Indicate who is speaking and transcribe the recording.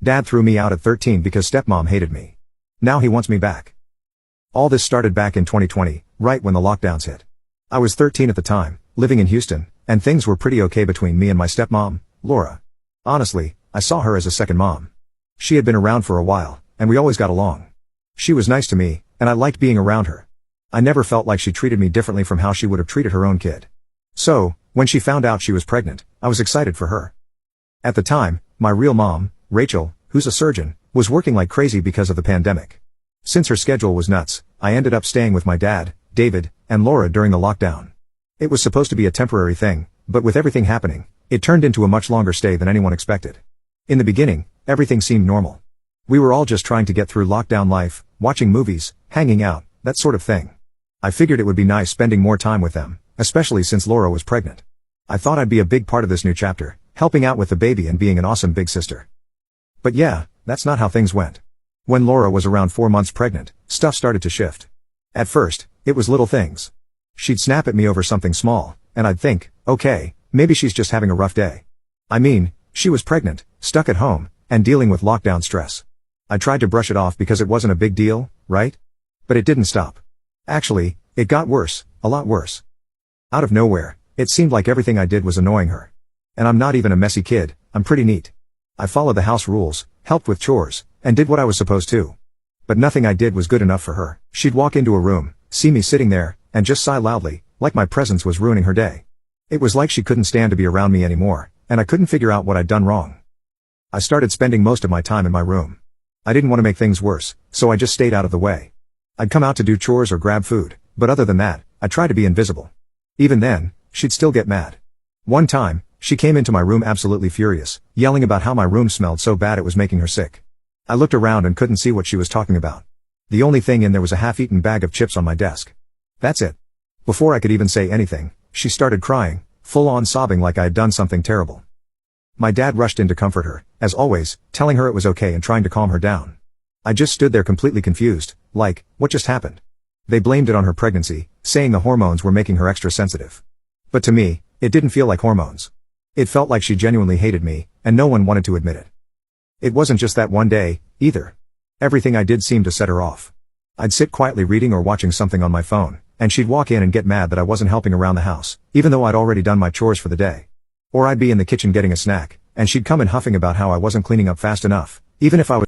Speaker 1: Dad threw me out at 13 because stepmom hated me. Now he wants me back. All this started back in 2020, right when the lockdowns hit. I was 13 at the time, living in Houston, and things were pretty okay between me and my stepmom, Laura. Honestly, I saw her as a second mom. She had been around for a while, and we always got along. She was nice to me, and I liked being around her. I never felt like she treated me differently from how she would have treated her own kid. So, when she found out she was pregnant, I was excited for her. At the time, my real mom, Rachel, who's a surgeon, was working like crazy because of the pandemic. Since her schedule was nuts, I ended up staying with my dad, David, and Laura during the lockdown. It was supposed to be a temporary thing, but with everything happening, it turned into a much longer stay than anyone expected. In the beginning, everything seemed normal. We were all just trying to get through lockdown life, watching movies, hanging out, that sort of thing. I figured it would be nice spending more time with them, especially since Laura was pregnant. I thought I'd be a big part of this new chapter, helping out with the baby and being an awesome big sister. But yeah, that's not how things went. When Laura was around 4 months pregnant, stuff started to shift. At first, it was little things. She'd snap at me over something small, and I'd think, okay, maybe she's just having a rough day. I mean, she was pregnant, stuck at home, and dealing with lockdown stress. I tried to brush it off because it wasn't a big deal, right? But it didn't stop. Actually, it got worse, a lot worse. Out of nowhere, it seemed like everything I did was annoying her. And I'm not even a messy kid, I'm pretty neat. I followed the house rules, helped with chores, and did what I was supposed to. But nothing I did was good enough for her. She'd walk into a room, see me sitting there, and just sigh loudly, like my presence was ruining her day. It was like she couldn't stand to be around me anymore, and I couldn't figure out what I'd done wrong. I started spending most of my time in my room. I didn't want to make things worse, so I just stayed out of the way. I'd come out to do chores or grab food, but other than that, I tried to be invisible. Even then, she'd still get mad. One time, she came into my room absolutely furious, yelling about how my room smelled so bad it was making her sick. I looked around and couldn't see what she was talking about. The only thing in there was a half-eaten bag of chips on my desk. That's it. Before I could even say anything, she started crying, full-on sobbing like I had done something terrible. My dad rushed in to comfort her, as always, telling her it was okay and trying to calm her down. I just stood there completely confused, like, what just happened? They blamed it on her pregnancy, saying the hormones were making her extra sensitive. But to me, it didn't feel like hormones. It felt like she genuinely hated me, and no one wanted to admit it. It wasn't just that one day, either. Everything I did seemed to set her off. I'd sit quietly reading or watching something on my phone, and she'd walk in and get mad that I wasn't helping around the house, even though I'd already done my chores for the day. Or I'd be in the kitchen getting a snack, and she'd come in huffing about how I wasn't cleaning up fast enough, even if I was